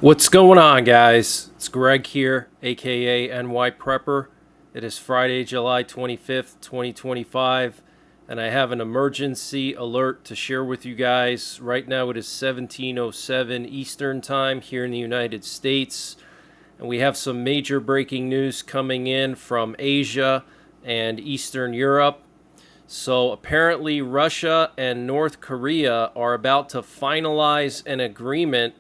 What's going on, guys? It's Greg here, aka NYPrepper. It is Friday, July 25th, 2025, and I have an emergency alert to share with you guys. Right now it is 17:07 Eastern Time here in the United States, and we have some major breaking news coming in from Asia and Eastern Europe. So apparently Russia and North Korea are about to finalize an agreement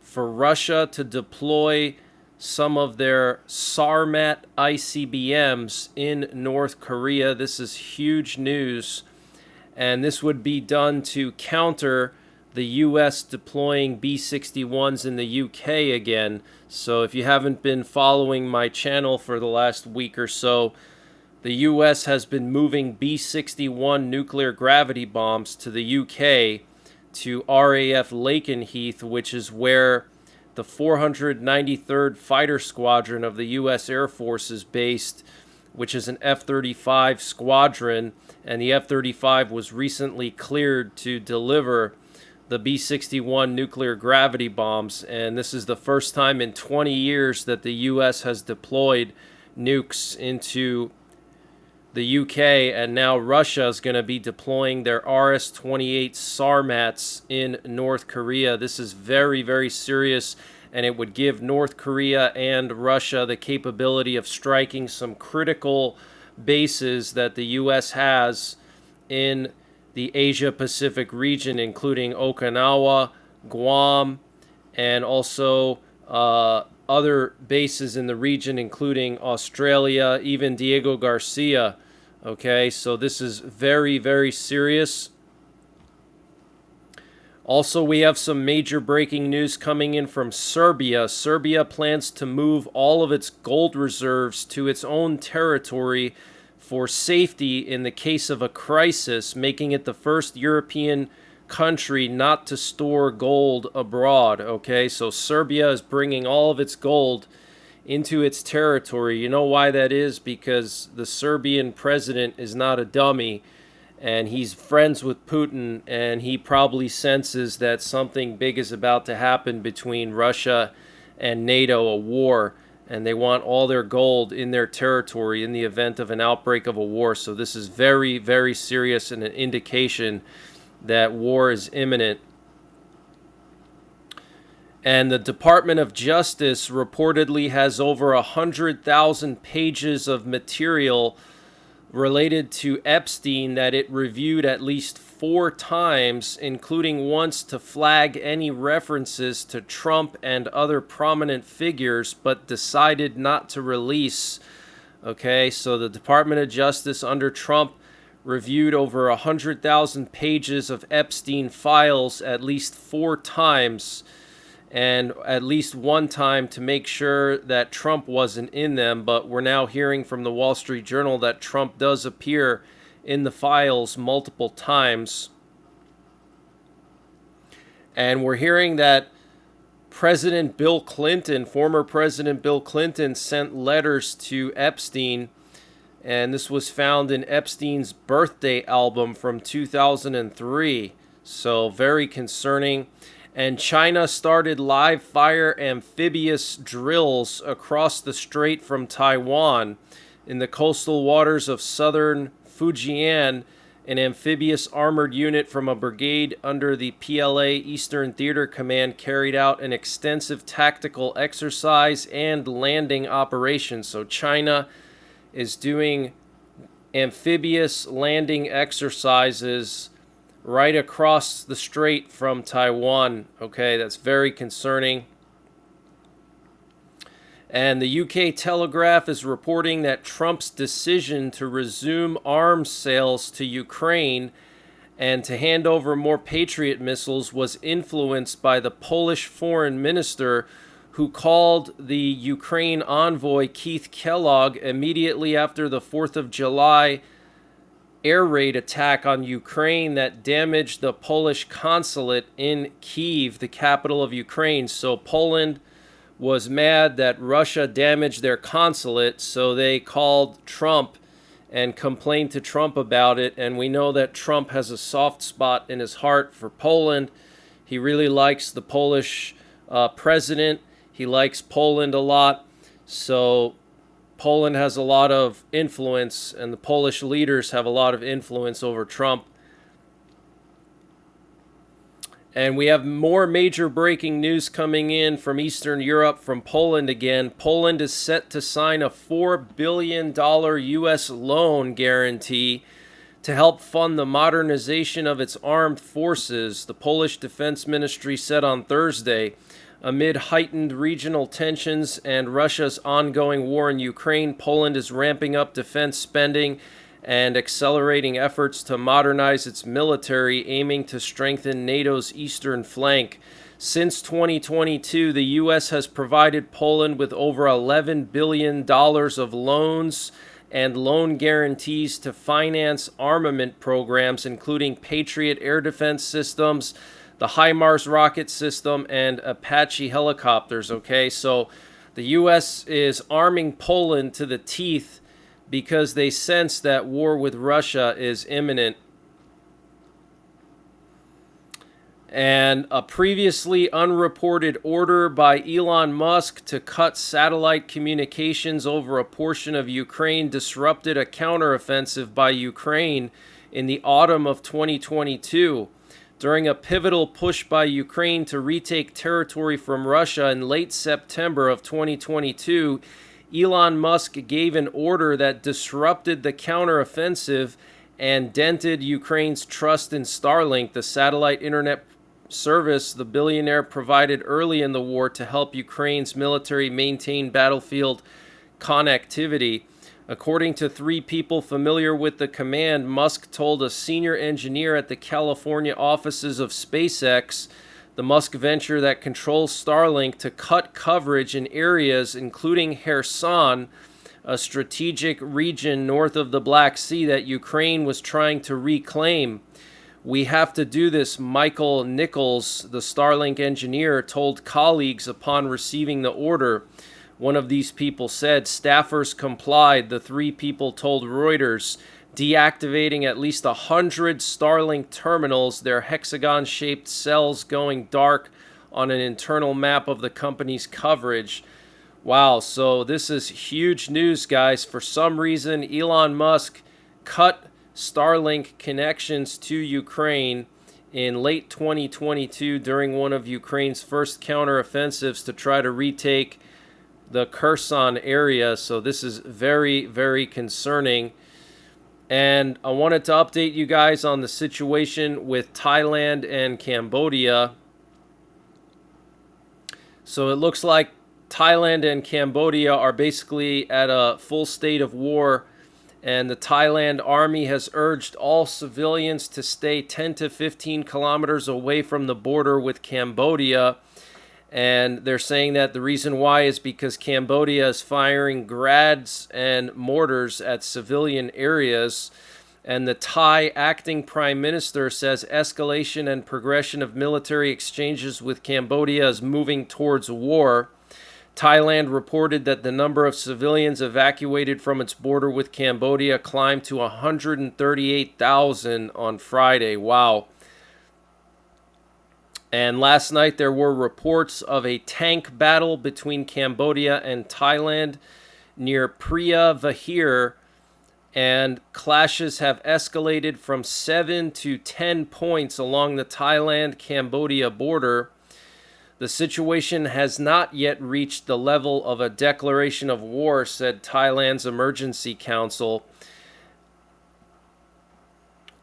for Russia to deploy some of their Sarmat Icbm's in North Korea. This is huge news, and this would be done to counter the US deploying B-61s in the UK again. So if you haven't been following my channel for the last week or so, the US has been moving B-61 nuclear gravity bombs to the UK, to RAF Lakenheath, which is where the 493rd Fighter Squadron of the U.S. Air Force is based, which is an F-35 squadron, and the F-35 was recently cleared to deliver the B-61 nuclear gravity bombs, and this is the first time in 20 years that the U.S. has deployed nukes into the UK, and now Russia is going to be deploying their RS-28 Sarmats in North Korea. This is very, very serious, and it would give North Korea and Russia the capability of striking some critical bases that the US has in the Asia-Pacific region, including Okinawa, Guam, and also other bases in the region, including Australia, even Diego Garcia. Okay, so this is very, very serious. Also, we have some major breaking news coming in from Serbia. Serbia plans to move all of its gold reserves to its own territory for safety in the case of a crisis, making it the first European country not to store gold abroad. Okay, so Serbia is bringing all of its gold into its territory. You know why that is? Because the Serbian president is not a dummy, and he's friends with Putin, and he probably senses that something big is about to happen between Russia and NATO, a war, and they want all their gold in their territory in the event of an outbreak of a war. So this is very, very serious and an indication that war is imminent. And the Department of Justice reportedly has over 100,000 pages of material related to Epstein that it reviewed at least 4 times, including once to flag any references to Trump and other prominent figures, but decided not to release. Okay, so the Department of Justice under Trump reviewed over 100,000 pages of Epstein files at least 4 times, and at least one time to make sure that Trump wasn't in them. But we're now hearing from the Wall Street Journal that Trump does appear in the files multiple times. And we're hearing that President Bill Clinton, former President Bill Clinton, sent letters to Epstein, and this was found in Epstein's birthday album from 2003. So very concerning. And China started live fire amphibious drills across the strait from Taiwan in the coastal waters of southern Fujian. An amphibious armored unit from a brigade under the PLA Eastern Theater Command carried out an extensive tactical exercise and landing operation. So China is doing amphibious landing exercises right across the strait from Taiwan. Okay, that's very concerning. And the UK Telegraph is reporting that Trump's decision to resume arms sales to Ukraine and to hand over more Patriot missiles was influenced by the Polish foreign minister, who called the Ukraine envoy Keith Kellogg immediately after the 4th of July air raid attack on Ukraine that damaged the Polish consulate in Kyiv, the capital of Ukraine. So Poland was mad that Russia damaged their consulate, so they called Trump and complained to Trump about it. And we know that Trump has a soft spot in his heart for Poland. He really likes the Polish president, He likes Poland a lot. So Poland has a lot of influence, and the Polish leaders have a lot of influence over Trump. And we have more major breaking news coming in from Eastern Europe, from Poland again. Poland is set to sign a $4 billion U.S. loan guarantee to help fund the modernization of its armed forces, the Polish Defense Ministry said on Thursday. Amid heightened regional tensions and Russia's ongoing war in Ukraine, Poland is ramping up defense spending and accelerating efforts to modernize its military, aiming to strengthen NATO's eastern flank. Since 2022, the U.S. has provided Poland with over $11 billion of loans and loan guarantees to finance armament programs, including Patriot air defense systems, the HIMARS rocket system, and Apache helicopters. Okay, so the U.S. is arming Poland to the teeth because they sense that war with Russia is imminent. And a previously unreported order by Elon Musk to cut satellite communications over a portion of Ukraine disrupted a counteroffensive by Ukraine in the autumn of 2022. During a pivotal push by Ukraine to retake territory from Russia in late September of 2022, Elon Musk gave an order that disrupted the counteroffensive and dented Ukraine's trust in Starlink, the satellite internet service the billionaire provided early in the war to help Ukraine's military maintain battlefield connectivity. According to 3 people familiar with the command, Musk told a senior engineer at the California offices of SpaceX, the Musk venture that controls Starlink, to cut coverage in areas including Kherson, a strategic region north of the Black Sea that Ukraine was trying to reclaim. "We have to do this," Michael Nichols, the Starlink engineer, told colleagues upon receiving the order. One of these people said staffers complied, the 3 people told Reuters, deactivating at least 100 Starlink terminals, their hexagon-shaped cells going dark on an internal map of the company's coverage. Wow, so this is huge news, guys. For some reason, Elon Musk cut Starlink connections to Ukraine in late 2022 during one of Ukraine's first counteroffensives to try to retake the Kherson area. So this is very, very concerning. And I wanted to update you guys on the situation with Thailand and Cambodia. So it looks like Thailand and Cambodia are basically at a full state of war, and the Thailand army has urged all civilians to stay 10 to 15 kilometers away from the border with Cambodia. And they're saying that the reason why is because Cambodia is firing grads and mortars at civilian areas. And the Thai acting prime minister says escalation and progression of military exchanges with Cambodia is moving towards war. Thailand reported that the number of civilians evacuated from its border with Cambodia climbed to 138,000 on Friday. Wow. And last night there were reports of a tank battle between Cambodia and Thailand near Pria Vahir, and clashes have escalated from 7 to 10 points along the Thailand-Cambodia border. The situation has not yet reached the level of a declaration of war, said Thailand's Emergency Council.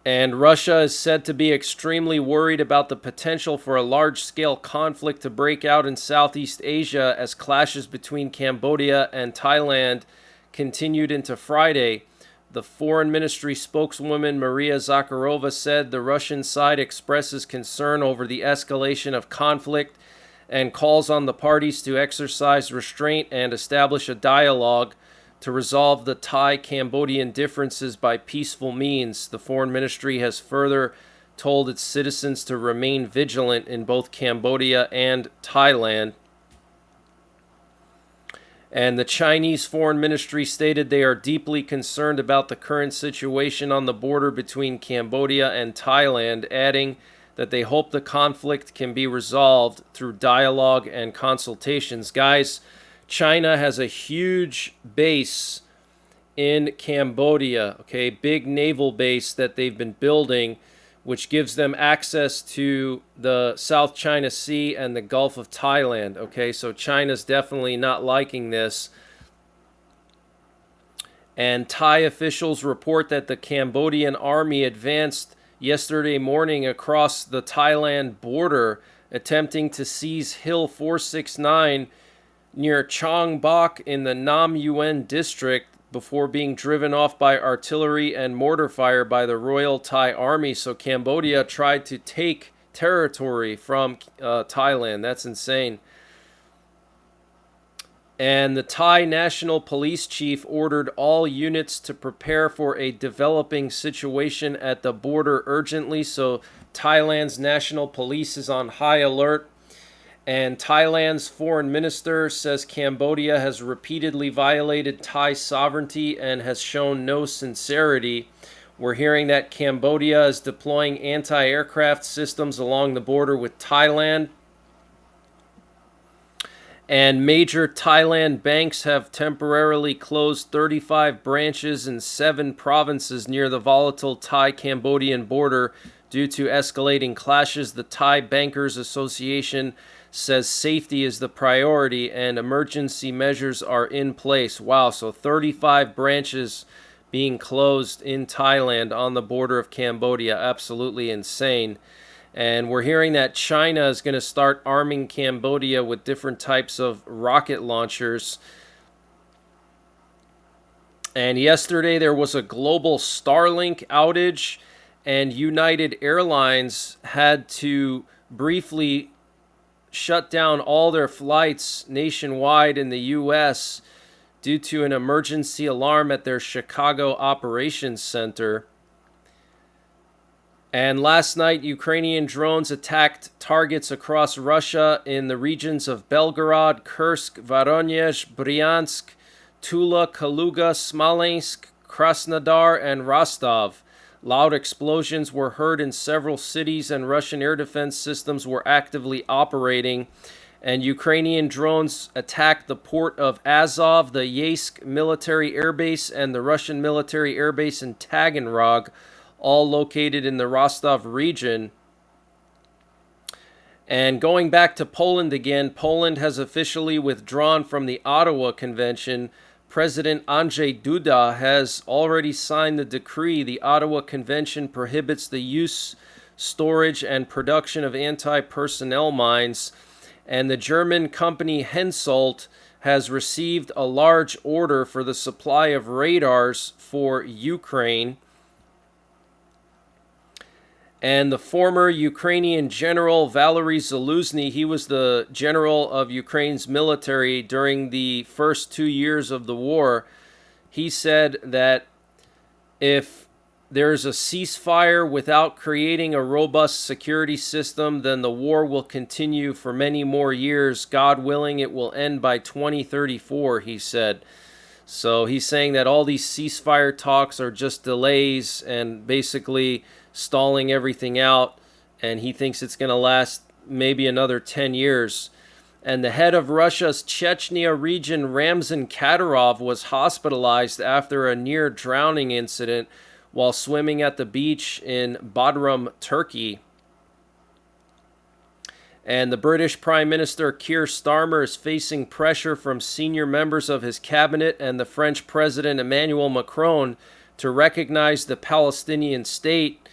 And Russia is said to be extremely worried about the potential for a large-scale conflict to break out in Southeast Asia as clashes between Cambodia and Thailand continued into Friday. The Foreign Ministry spokeswoman Maria Zakharova said the Russian side expresses concern over the escalation of conflict and calls on the parties to exercise restraint and establish a dialogue to resolve the Thai-Cambodian differences by peaceful means. The Foreign Ministry has further told its citizens to remain vigilant in both Cambodia and Thailand. And the Chinese Foreign Ministry stated they are deeply concerned about the current situation on the border between Cambodia and Thailand, adding that they hope the conflict can be resolved through dialogue and consultations. Guys, China has a huge base in Cambodia, okay, big naval base that they've been building, which gives them access to the South China Sea and the Gulf of Thailand, okay? So China's definitely not liking this. And Thai officials report that the Cambodian army advanced yesterday morning across the Thailand border, attempting to seize Hill 469 near Chong Bok in the Nam Yuen district before being driven off by artillery and mortar fire by the Royal Thai Army. So Cambodia tried to take territory from Thailand. That's insane. And the Thai National Police Chief ordered all units to prepare for a developing situation at the border urgently. So Thailand's National Police is on high alert. And Thailand's foreign minister says Cambodia has repeatedly violated Thai sovereignty and has shown no sincerity. We're hearing that Cambodia is deploying anti-aircraft systems along the border with Thailand. And major Thailand banks have temporarily closed 35 branches in 7 provinces near the volatile Thai-Cambodian border due to escalating clashes. The Thai Bankers Association says safety is the priority and emergency measures are in place. Wow, so 35 branches being closed in Thailand on the border of Cambodia. Absolutely insane. And we're hearing that China is going to start arming Cambodia with different types of rocket launchers. And yesterday there was a global Starlink outage, and United Airlines had to briefly shut down all their flights nationwide in the U.S. due to an emergency alarm at their Chicago operations center. And last night, Ukrainian drones attacked targets across Russia in the regions of Belgorod, Kursk, Voronezh, Bryansk, Tula, Kaluga, Smolensk, Krasnodar, and Rostov. Loud explosions were heard in several cities, and Russian air defense systems were actively operating. And Ukrainian drones attacked the port of Azov, the Yeysk military airbase, and the Russian military airbase in Taganrog, all located in the Rostov region. And going back to Poland again, Poland has officially withdrawn from the Ottawa Convention. President Andrzej Duda has already signed the decree. The Ottawa Convention prohibits the use, storage, and production of anti-personnel mines. And the German company Hensoldt has received a large order for the supply of radars for Ukraine. And the former Ukrainian general Valery Zaluzny, he was the general of Ukraine's military during the first 2 years of the war. He said that if there's a ceasefire without creating a robust security system, then the war will continue for many more years. God willing, it will end by 2034, he said. So he's saying that all these ceasefire talks are just delays and basically stalling everything out, and he thinks it's going to last maybe another 10 years. And the head of Russia's Chechnya region, Ramzan Kadyrov, was hospitalized after a near drowning incident while swimming at the beach in Bodrum, Turkey. And the British Prime Minister Keir Starmer is facing pressure from senior members of his cabinet and the French President Emmanuel Macron to recognize the Palestinian state.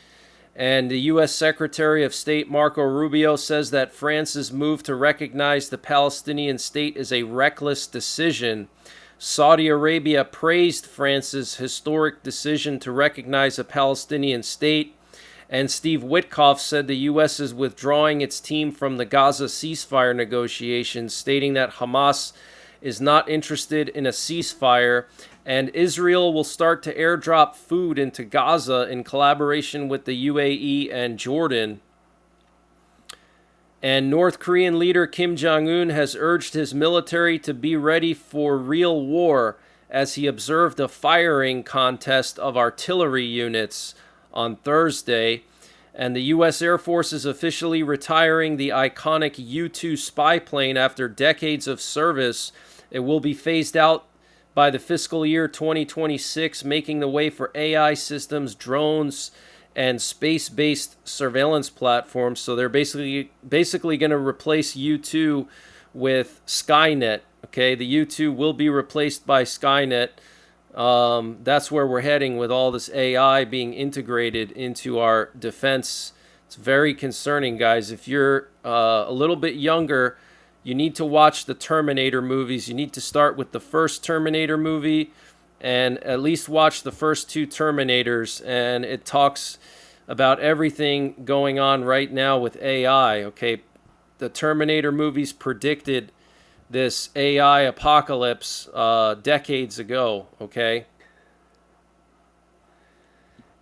And the U.S. Secretary of State Marco Rubio says that France's move to recognize the Palestinian state is a reckless decision. Saudi Arabia praised France's historic decision to recognize a Palestinian state. And Steve Witkoff said the U.S. is withdrawing its team from the Gaza ceasefire negotiations, stating that Hamas is not interested in a ceasefire, and Israel will start to airdrop food into Gaza in collaboration with the UAE and Jordan. And North Korean leader Kim Jong-un has urged his military to be ready for real war as he observed a firing contest of artillery units on Thursday. And the U.S. Air Force is officially retiring the iconic U-2 spy plane after decades of service. It will be phased out by the fiscal year 2026, making the way for AI systems, drones, and space-based surveillance platforms. So they're basically going to replace U-2 with Skynet. Okay, the U-2 will be replaced by Skynet. That's where we're heading with all this AI being integrated into our defense. It's very concerning, guys. If you're a little bit younger, you need to watch the Terminator movies. You need to start with the first Terminator movie and at least watch the first two Terminators. And it talks about everything going on right now with AI. Okay, the Terminator movies predicted this AI apocalypse decades ago, okay?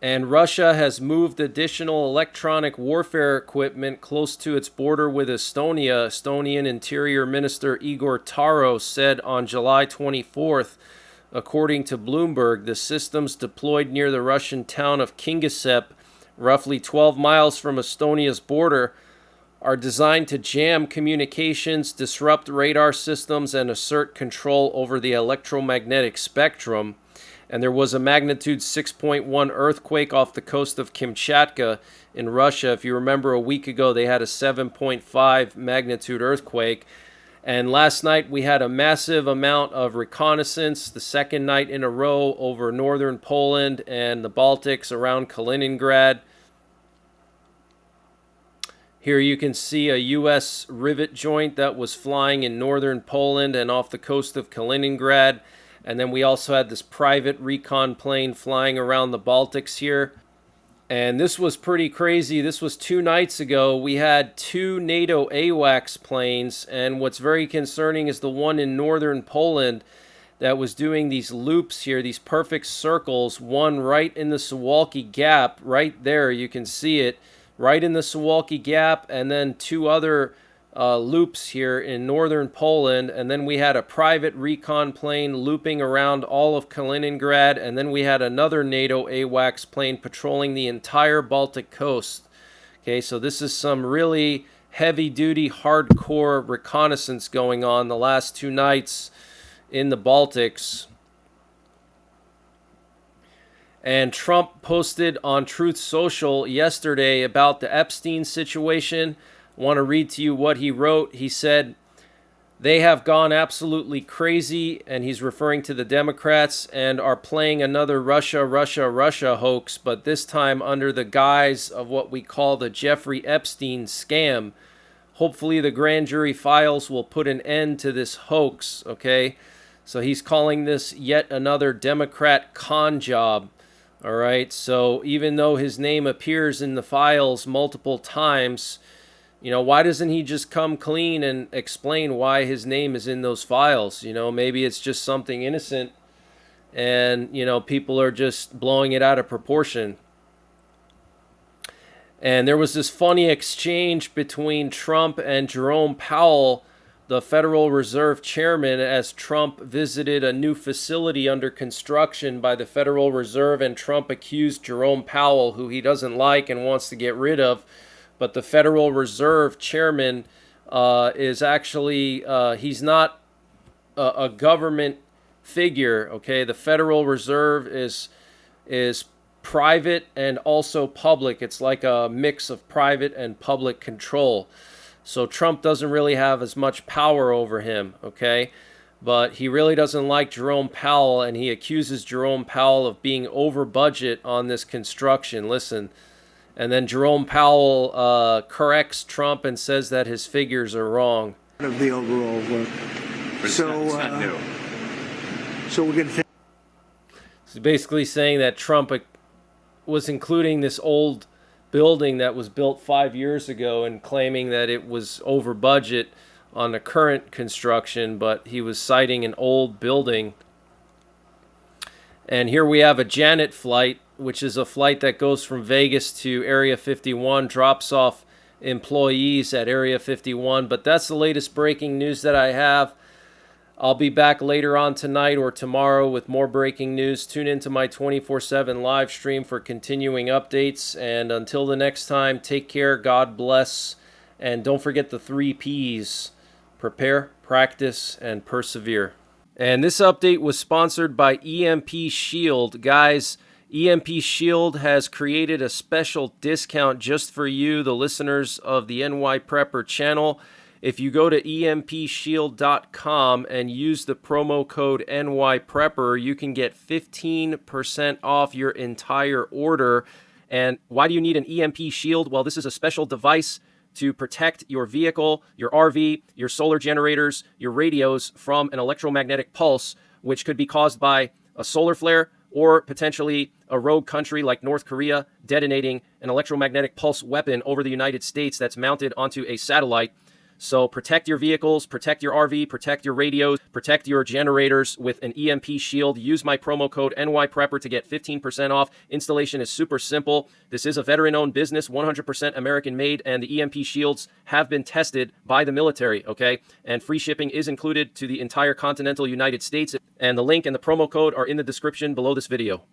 And Russia has moved additional electronic warfare equipment close to its border with Estonia. Estonian Interior Minister Igor Taro said on July 24th, according to Bloomberg, the systems deployed near the Russian town of Kingisepp, roughly 12 miles from Estonia's border, are designed to jam communications, disrupt radar systems, and assert control over the electromagnetic spectrum. And there was a magnitude 6.1 earthquake off the coast of Kamchatka in Russia. If you remember, a week ago, they had a 7.5 magnitude earthquake. And last night, we had a massive amount of reconnaissance, the second night in a row over northern Poland and the Baltics around Kaliningrad. Here you can see a U.S. rivet joint that was flying in northern Poland and off the coast of Kaliningrad. And then we also had this private recon plane flying around the Baltics here. And this was pretty crazy. This was 2 nights ago. We had 2 NATO AWACS planes. And what's very concerning is the one in northern Poland that was doing these loops here, these perfect circles, one right in the Suwalki Gap, right there. You can see it. Right in the Suwalki Gap, and then 2 other loops here in northern Poland. And then we had a private recon plane looping around all of Kaliningrad. And then we had another NATO AWACS plane patrolling the entire Baltic coast. Okay, so this is some really heavy-duty, hardcore reconnaissance going on the last 2 nights in the Baltics. And Trump posted on Truth Social yesterday about the Epstein situation. I want to read to you what he wrote. He said, "They have gone absolutely crazy," and he's referring to the Democrats, "and are playing another Russia, Russia, Russia hoax, but this time under the guise of what we call the Jeffrey Epstein scam. Hopefully the grand jury files will put an end to this hoax," okay? So he's calling this yet another Democrat con job. All right, so even though his name appears in the files multiple times, you know, why doesn't he just come clean and explain why his name is in those files? You know, maybe it's just something innocent and, you know, people are just blowing it out of proportion. And there was this funny exchange between Trump and Jerome Powell, the Federal Reserve chairman, as Trump visited a new facility under construction by the Federal Reserve, and Trump accused Jerome Powell, who he doesn't like and wants to get rid of. But the Federal Reserve chairman is actually, he's not a government figure, okay? The Federal Reserve is private and also public. It's like a mix of private and public control. So Trump doesn't really have as much power over him, okay? But he really doesn't like Jerome Powell, and he accuses Jerome Powell of being over budget on this construction. Listen. And then Jerome Powell corrects Trump and says that his figures are wrong. Of the overall work. So, it's not new. So we're going to. He's basically saying that Trump was including this old building that was built 5 years ago and claiming that it was over budget on the current construction, but he was citing an old building. And here we have a Janet flight, which is a flight that goes from Vegas to Area 51, drops off employees at Area 51. But that's the latest breaking news that I have. I'll be back later on tonight or tomorrow with more breaking news. Tune into my 24/7 live stream for continuing updates. And until the next time, take care, God bless, and don't forget the 3 P's: prepare, practice, and persevere. And this update was sponsored by EMP Shield. Guys, EMP Shield has created a special discount just for you, the listeners of the NYPrepper channel. If you go to empshield.com and use the promo code NYPrepper, you can get 15% off your entire order. And why do you need an EMP Shield? Well, this is a special device to protect your vehicle, your RV, your solar generators, your radios from an electromagnetic pulse, which could be caused by a solar flare or potentially a rogue country like North Korea detonating an electromagnetic pulse weapon over the United States that's mounted onto a satellite. So protect your vehicles, protect your RV, protect your radios, protect your generators with an EMP Shield. Use my promo code NYPrepper to get 15% off. Installation is super simple. This is a veteran-owned business, 100% American-made, and the EMP Shields have been tested by the military, okay? And free shipping is included to the entire continental United States. And the link and the promo code are in the description below this video.